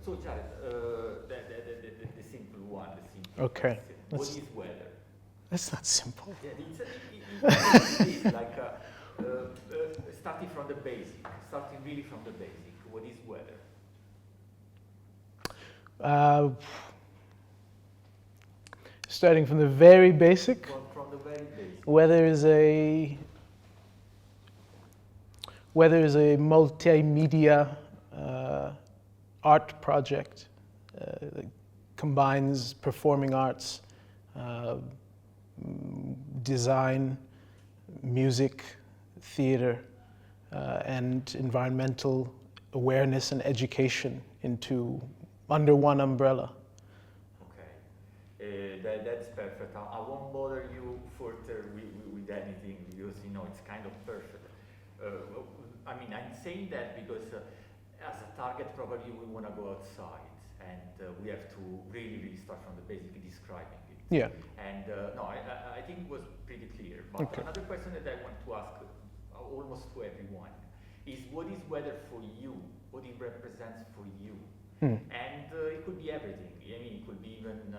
So Jared, the simple one, the simple Okay. question. What is weather? That's not simple. Yeah, it's like starting from the basic, starting really from the basic. What is weather? Starting from the very basic. From the very basic. Weather is a multimedia art project that combines performing arts, design, music, theater, and environmental awareness and education under one umbrella. Okay, that's perfect. I won't bother you further with anything because it's kind of perfect. I mean, I'm saying that because as a target, probably we want to go outside, and we have to really start from the basic, describing it. Yeah. And no, I think it was pretty clear. But Okay. Another question that I want to ask almost to everyone is, what is weather for you? What it represents for you? And it could be everything. I mean, it could be even a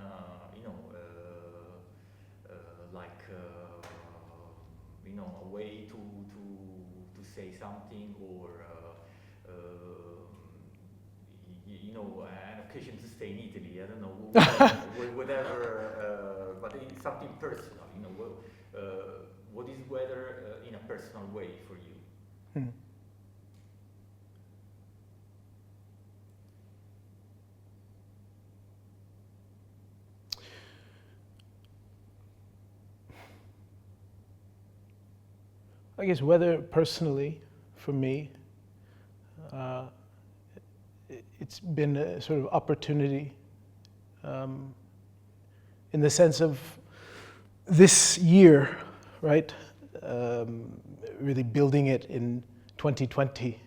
way to say something, or an occasion to stay in Italy. I don't know, whatever. But it's something personal. What is weather in a personal way for you? I guess weather personally, for me, it's been a sort of opportunity in the sense of this year, right? Really building it in 2020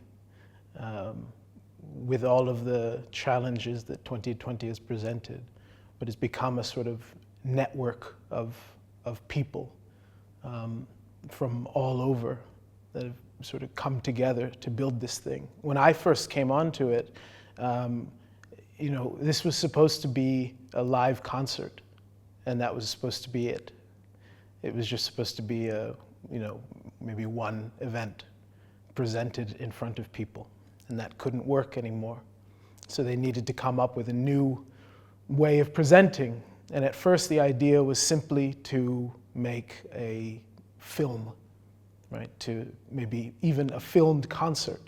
with all of the challenges that 2020 has presented, but it's become a sort of network of people from all over that have sort of come together to build this thing. When I first came onto it, this was supposed to be a live concert, and that was supposed to be it. It was just supposed to be maybe one event presented in front of people, and that couldn't work anymore. So they needed to come up with a new way of presenting. And at first the idea was simply to make a film, right? To maybe even a filmed concert.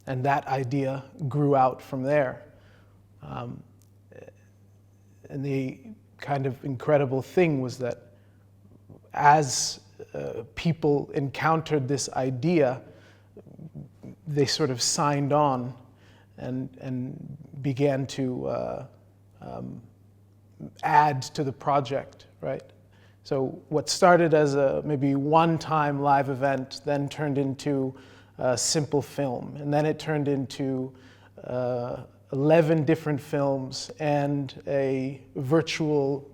And that idea grew out from there. And the kind of incredible thing was that as people encountered this idea, they sort of signed on and began to add to the project, right? So what started as a maybe one-time live event then turned into a simple film, and then it turned into 11 different films and a virtual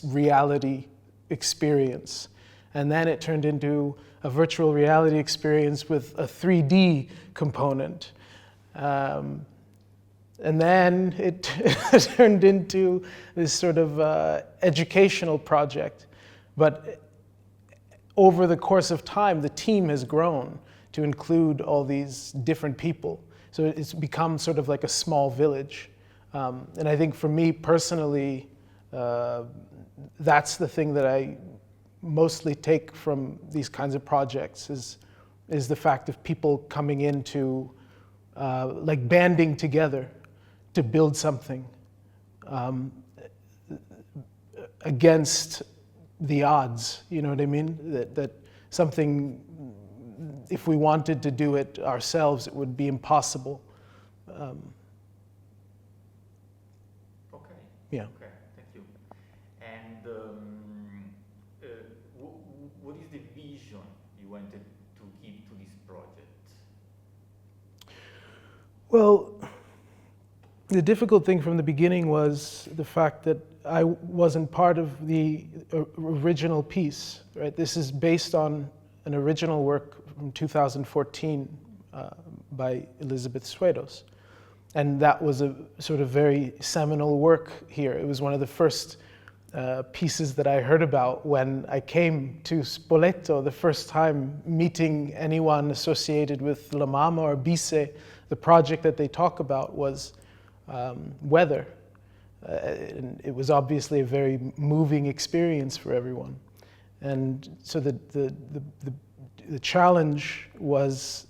reality experience. And then it turned into a virtual reality experience with a 3D component. And then it turned into this sort of educational project. But over the course of time, the team has grown to include all these different people. So it's become sort of like a small village. And I think for me personally, that's the thing that I mostly take from these kinds of projects is the fact of people coming into like banding together to build something against the odds, you know what I mean? That something, if we wanted to do it ourselves, it would be impossible. Okay. Yeah. Okay, thank you. And what is the vision you wanted to give to this project? Well, the difficult thing from the beginning was the fact that I wasn't part of the original piece, right? This is based on an original work from 2014 by Elizabeth Suedos. And that was a sort of very seminal work here. It was one of the first pieces that I heard about when I came to Spoleto the first time, meeting anyone associated with La Mama or Bise. The project that they talk about was weather. And it was obviously a very moving experience for everyone. And so the challenge was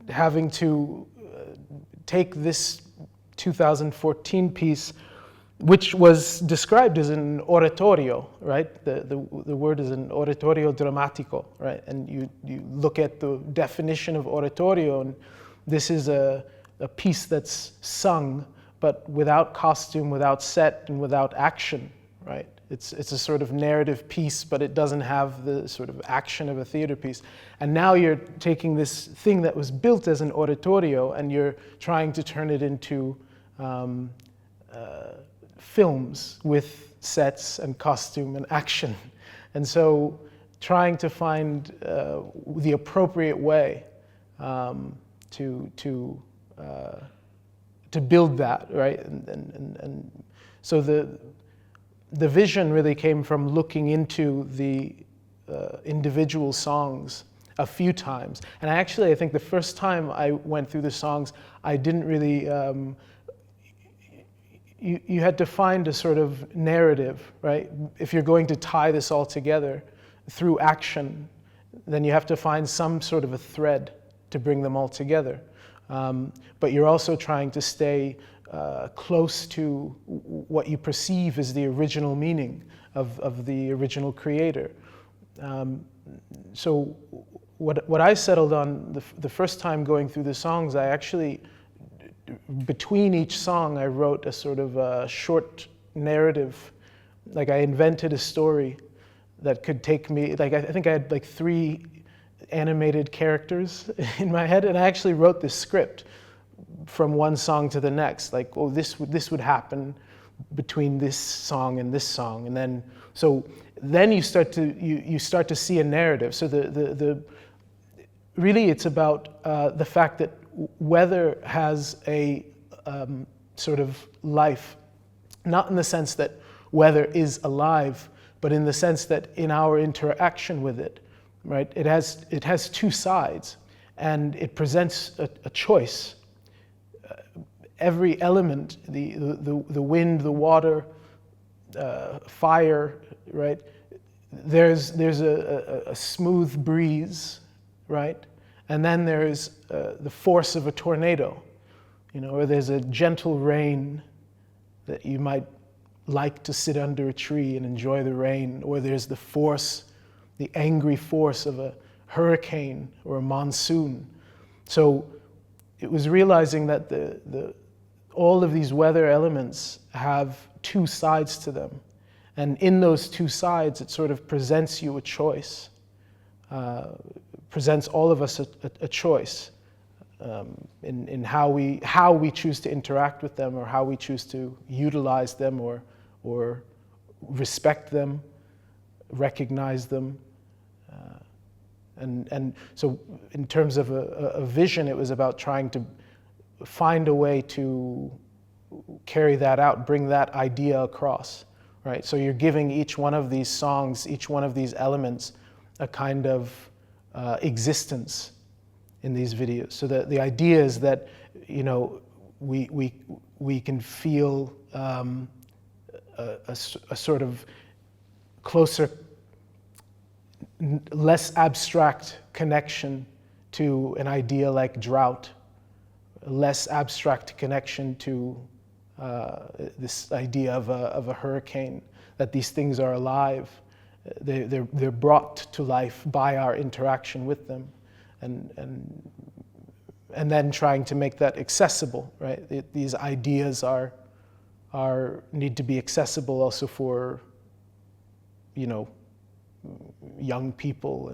having to take this 2014 piece, which was described as an oratorio, right? The word is an oratorio drammatico, right? And you look at the definition of oratorio, and this is a piece that's sung, but without costume, without set, and without action, right? It's a sort of narrative piece, but it doesn't have the sort of action of a theater piece. And now you're taking this thing that was built as an oratorio and you're trying to turn it into films with sets and costume and action. And so trying to find the appropriate way to build that, right? And so the vision really came from looking into the individual songs a few times. And I think the first time I went through the songs, I didn't really, you had to find a sort of narrative, right? If you're going to tie this all together through action, then you have to find some sort of a thread to bring them all together. But you're also trying to stay close to what you perceive as the original meaning of the original creator. So what I settled on the first time going through the songs, I actually, between each song, I wrote a sort of a short narrative. Like I invented a story that could take me, like I think I had like 3 animated characters in my head, and I actually wrote this script from one song to the next, like, oh, this would happen between this song and this song, and then you start to see a narrative. So really it's about the fact that weather has a sort of life, not in the sense that weather is alive, but in the sense that in our interaction with it, right? It has 2 sides, and it presents a choice. Every element, the wind, the water, fire, right? There's a smooth breeze, right? And then there's the force of a tornado, or there's a gentle rain that you might like to sit under a tree and enjoy the rain, or there's the angry force of a hurricane or a monsoon. So it was realizing that all of these weather elements have 2 sides to them. And in those 2 sides, it sort of presents you a choice, presents all of us a choice in how we choose to interact with them, or how we choose to utilize them, or respect them, recognize them. And so in terms of a vision, it was about trying to find a way to carry that out, bring that idea across, right? So you're giving each one of these songs, each one of these elements, a kind of existence in these videos. So the idea is that, we can feel a sort of closer, less abstract connection to an idea like drought, a less abstract connection to this idea of a hurricane, that these things are alive. They're brought to life by our interaction with them, and then trying to make that accessible, right? These ideas need to be accessible also for, young people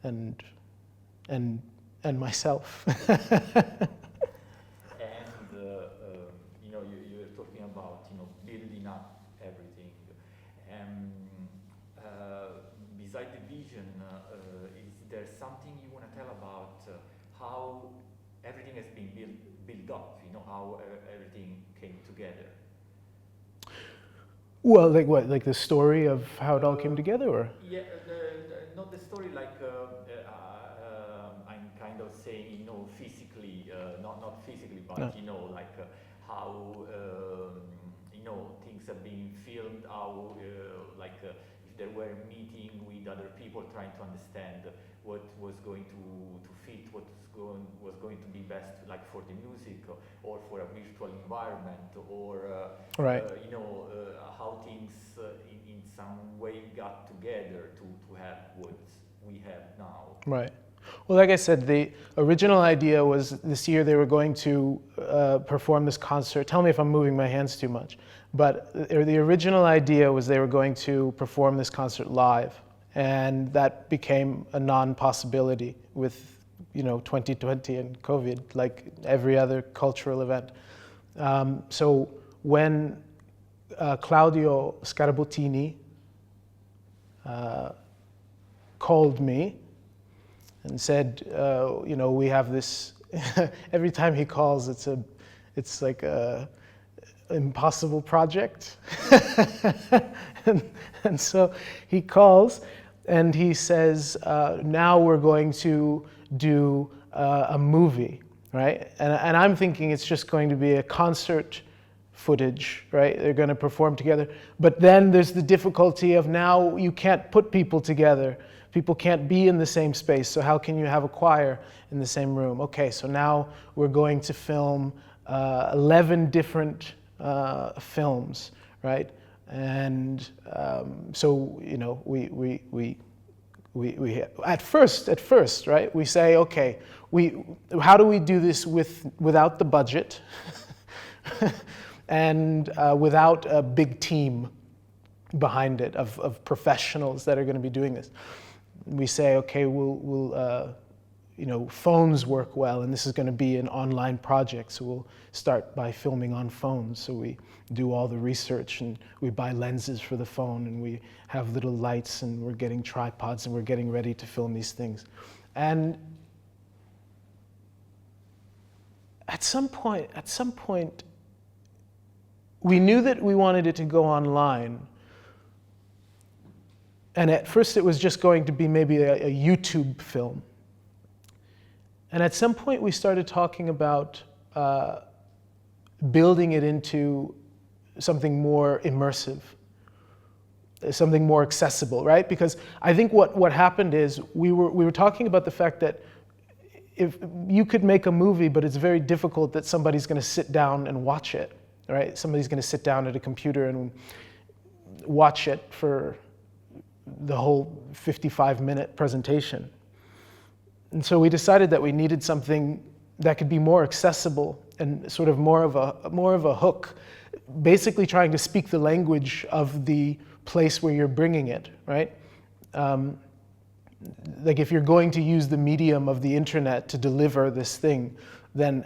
and myself. You're talking about building up everything. Beside the vision, is there something you want to tell about how everything has been built up, how everything came together. Well, like what? Like the story of how it all came together, or? Yeah, not the story like I'm kind of saying, physically, not physically, but No. like how things are being filmed, how if there were meeting with other people trying to understand what was going to fit, was going to be best, like for the music or for a virtual environment, or Right. how things in some way got together to have what we have now. Right. Well, like I said, the original idea was this year they were going to perform this concert. Tell me if I'm moving my hands too much. But the original idea was they were going to perform this concert live. And that became a non-possibility with, 2020 and COVID, like every other cultural event. So when Claudio Scarabottini called me and said, we have this. Every time he calls, it's like a impossible project. and so he calls and he says, now we're going to do a movie, right? And I'm thinking it's just going to be a concert footage, right? They're going to perform together. But then there's the difficulty of now you can't put people together. People can't be in the same space, so how can you have a choir in the same room? Okay, so now we're going to film 11 different films, right? And so we at first, right? We say, okay, how do we do this without the budget and without a big team behind it of professionals that are going to be doing this? We say, okay, we'll phones work well, and this is going to be an online project, so we'll start by filming on phones. So we do all the research, and we buy lenses for the phone, and we have little lights, and we're getting tripods, and we're getting ready to film these things. And at some point, we knew that we wanted it to go online. And at first it was just going to be maybe a YouTube film. And at some point we started talking about building it into something more immersive, something more accessible, right? Because I think what happened is we were talking about the fact that if you could make a movie, but it's very difficult that somebody's going to sit down and watch it, right? Somebody's going to sit down at a computer and watch it for the whole 55-minute presentation. And so we decided that we needed something that could be more accessible and sort of more of a hook, basically trying to speak the language of the place where you're bringing it, right? Like if you're going to use the medium of the internet to deliver this thing, then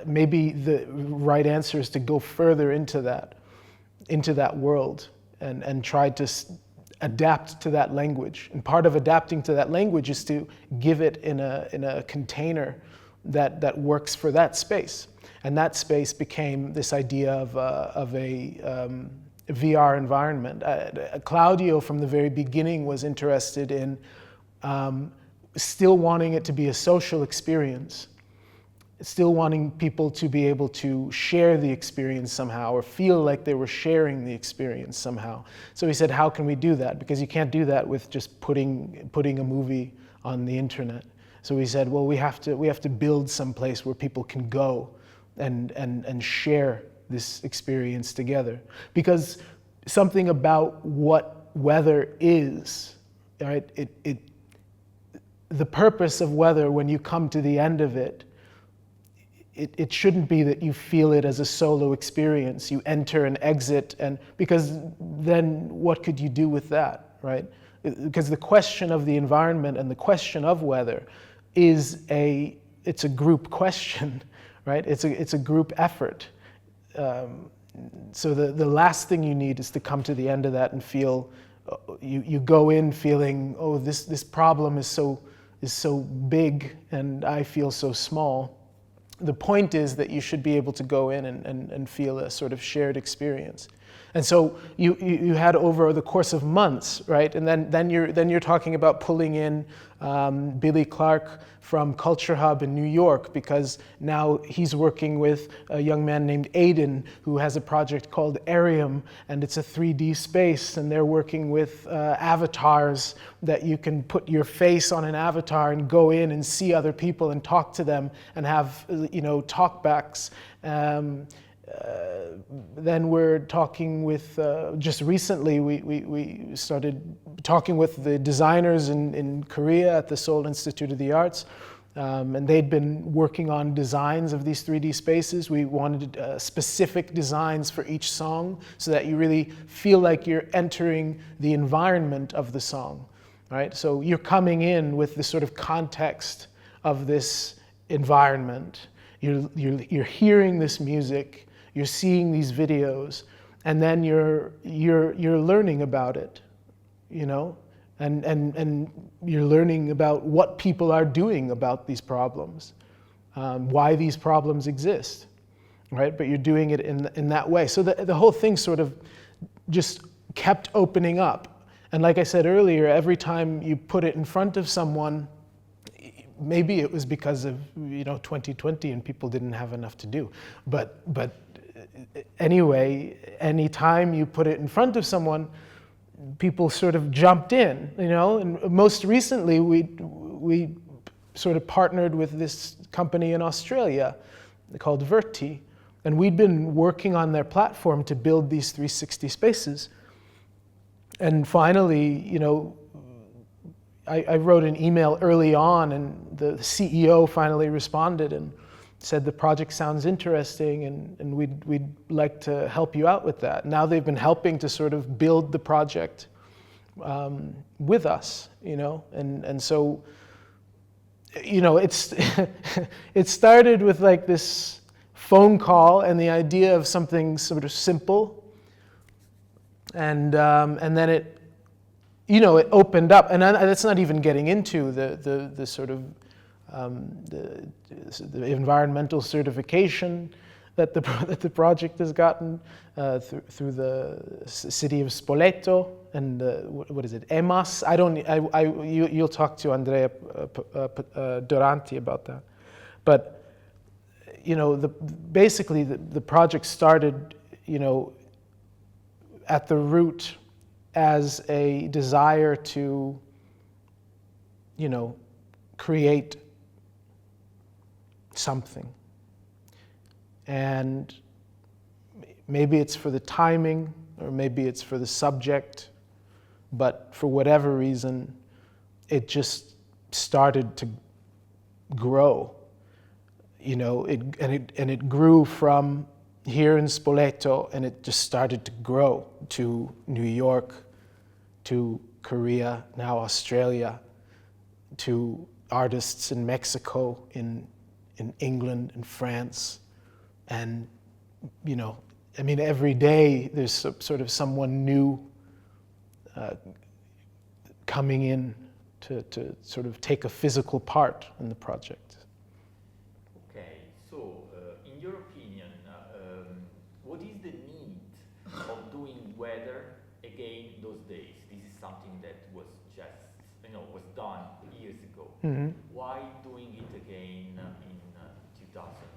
maybe the right answer is to go further into that world and try to adapt to that language. And part of adapting to that language is to give it in a container that works for that space. And that space became this idea of a VR environment. Claudio, from the very beginning, was interested in still wanting it to be a social experience, still wanting people to be able to share the experience somehow or feel like they were sharing the experience somehow. So he said, how can we do that? Because you can't do that with just putting a movie on the internet. So we said, well, we have to build some place where people can go and share this experience together. Because something about what weather is, right? The purpose of weather, when you come to the end of it, it shouldn't be that you feel it as a solo experience. You enter and exit, and because then what could you do with that, right? Because the question of the environment and the question of weather it's a group question, right? It's a group effort. So the last thing you need is to come to the end of that and feel you go in feeling, oh, this problem is so is so big and I feel so small. The point is that you should be able to go in and feel a sort of shared experience. And so you had over the course of months, right? And then you're talking about pulling in Billy Clark from Culture Hub in New York, because now he's working with a young man named Aiden who has a project called Arium, and it's a 3D space, and they're working with avatars that you can put your face on an avatar and go in and see other people and talk to them and have talkbacks. Then we're talking with, just recently we started talking with the designers in Korea at the Seoul Institute of the Arts, and they'd been working on designs of these 3D spaces. We wanted specific designs for each song so that you really feel like you're entering the environment of the song, right? So you're coming in with the sort of context of this environment. You're hearing this music, you're seeing these videos, and then you're learning about it, and you're learning about what people are doing about these problems, why these problems exist, right? But you're doing it in that way. So the whole thing sort of just kept opening up. And like I said earlier, every time you put it in front of someone, maybe it was because of 2020 and people didn't have enough to do, but anyway, anytime you put it in front of someone, people sort of jumped in, and most recently we sort of partnered with this company in Australia called Verti, and we'd been working on their platform to build these 360 spaces. And finally, I wrote an email early on, and the CEO finally responded and said the project sounds interesting, and we'd like to help you out with that. Now they've been helping to sort of build the project with us, and so it's it started with like this phone call and the idea of something sort of simple, and then it opened up, and that's not even getting into the sort of the environmental certification that the project has gotten through the city of Spoleto and what is it, EMAS? You'll talk to Andrea Duranti about that, but basically the project started at the root as a desire to create something. And maybe it's for the timing, or maybe it's for the subject, but for whatever reason, it just started to grow, and it grew from here in Spoleto, and it just started to grow to New York, to Korea, now Australia, to artists in Mexico, in England and France, and every day there's sort of someone new coming in to sort of take a physical part in the project. Okay, so in your opinion, what is the need of doing weather again those days? This is something that was just was done years ago. Mm-hmm. Why doing it again in 2020?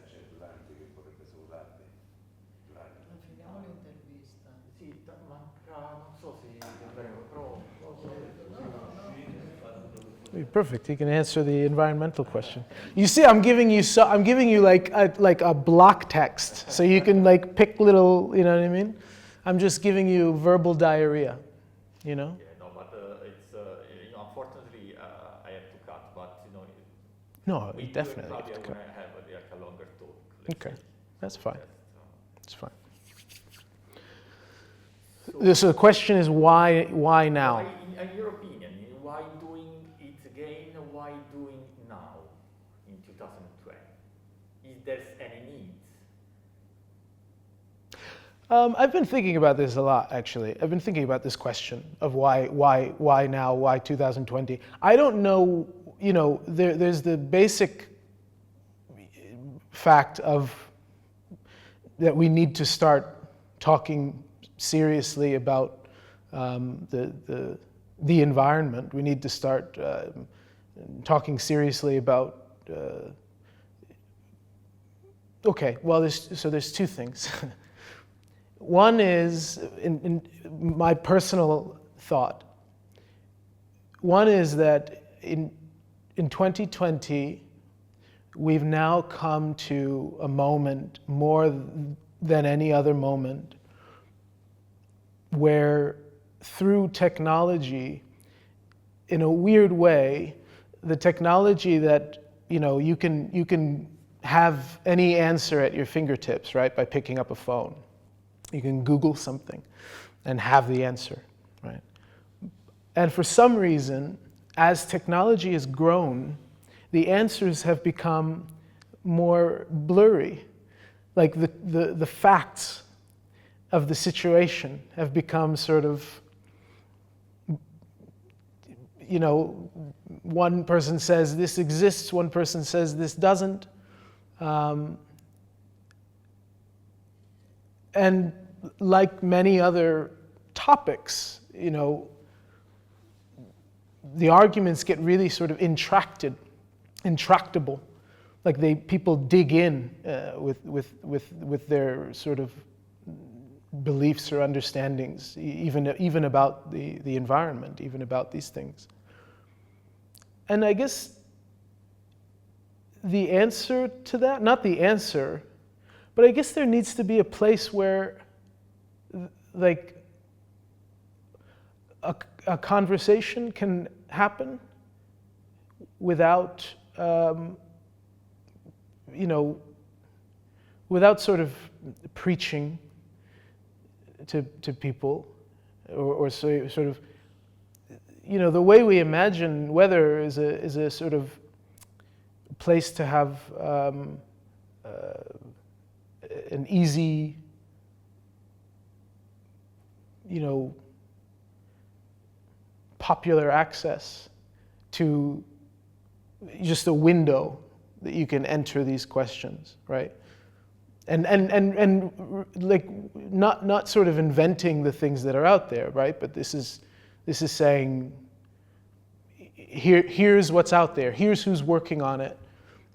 C'è Durante che vorrebbe salutarti. Durante. Finiamo l'intervista. Sì, manca, non so se però Perfect. He can answer the environmental question. You see, I'm giving you like a block text, so you can like pick little. You know what I mean? I'm just giving you verbal diarrhea. Yeah, no, but it's unfortunately I have to cut, but No, we definitely probably have to cut. have a longer talk. Okay, that's fine. It's fine. So, So the question is why now? why, in your opinion, why doing it again? Why doing now in 2020? Is there any need? I've been thinking about this a lot, actually. I've been thinking about this question of why now, why 2020? I don't know, there's the basic fact of that we need to start talking seriously about the environment. We need to start talking seriously about. Okay, well, there's two things. One is in my personal thought. One is that in 2020, we've now come to a moment more than any other moment where through technology, in a weird way, the technology that you can have any answer at your fingertips, right, by picking up a phone. You can Google something and have the answer, right? And for some reason, as technology has grown, the answers have become more blurry. Like the facts of the situation have become sort of, one person says this exists, one person says this doesn't. And like many other topics, the arguments get really sort of intractable. Like people dig in with their sort of beliefs or understandings, even about the environment, even about these things. And I guess the answer to that, not the answer, but I guess there needs to be a place where like a conversation can happen without without sort of preaching to people or sort of the way we imagine weather is a sort of place to have an easy popular access to just a window that you can enter these questions, right? And like not sort of inventing the things that are out there, right? But this is saying here's what's out there, here's who's working on it,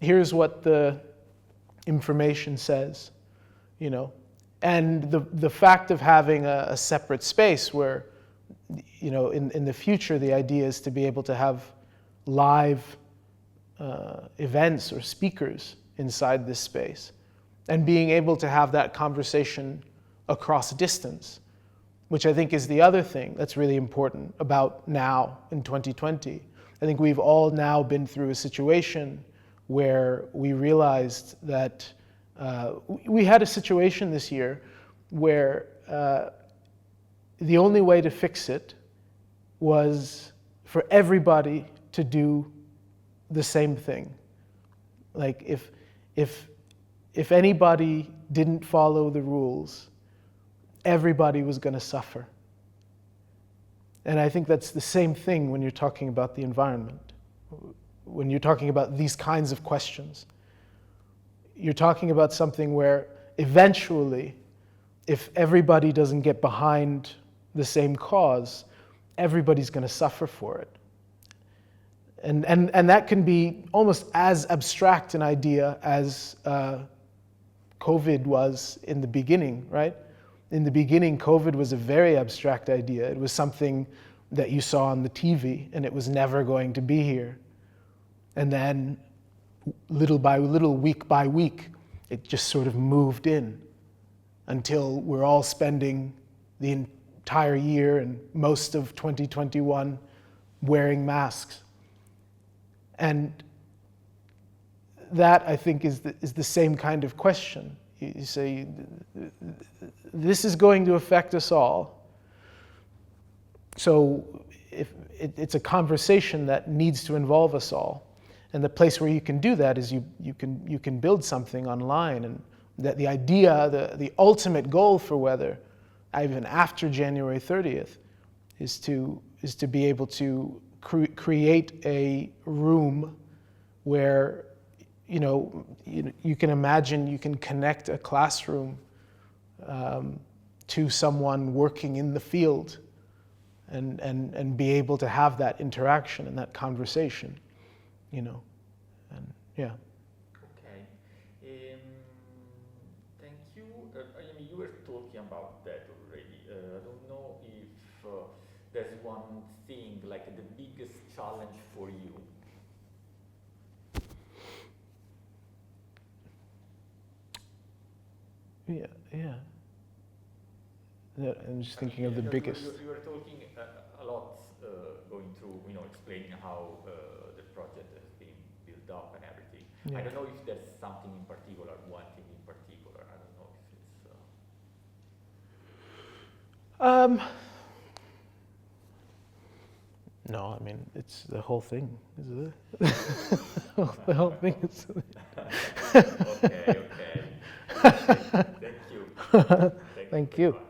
here's what the information says, And the fact of having a separate space where, in the future, the idea is to be able to have live events or speakers inside this space and being able to have that conversation across distance, which I think is the other thing that's really important about now in 2020. I think we've all now been through a situation where we realized that we had a situation this year where the only way to fix it was for everybody to do the same thing. Like if anybody didn't follow the rules, everybody was going to suffer. And I think that's the same thing when you're talking about the environment. When you're talking about these kinds of questions, you're talking about something where eventually, if everybody doesn't get behind the same cause, everybody's going to suffer for it. And that can be almost as abstract an idea as COVID was in the beginning, right? In the beginning, COVID was a very abstract idea. It was something that you saw on the TV, and it was never going to be here. And then, little by little, week by week, it just sort of moved in until we're all spending the entire year and most of 2021 wearing masks. And that, I think, is the same kind of question. You say, this is going to affect us all. So if it's a conversation that needs to involve us all. And the place where you can do that is you can build something online and that the idea, the ultimate goal for weather, even after January 30th, is to be able to create a room where, you can imagine you can connect a classroom to someone working in the field and be able to have that interaction and that conversation, and yeah. Okay. Thank you. You were talking about that already. I don't know if there's one thing, like the biggest challenge for you. Yeah. I'm just thinking of the biggest. You were talking a lot, going through, explaining how the project has been built up and everything. Yeah. I don't know if there's something in particular, one thing in particular. I don't know if it's. No, I mean, it's the whole thing, isn't it? The whole thing is. Okay. Thank you. Thank you. Very much.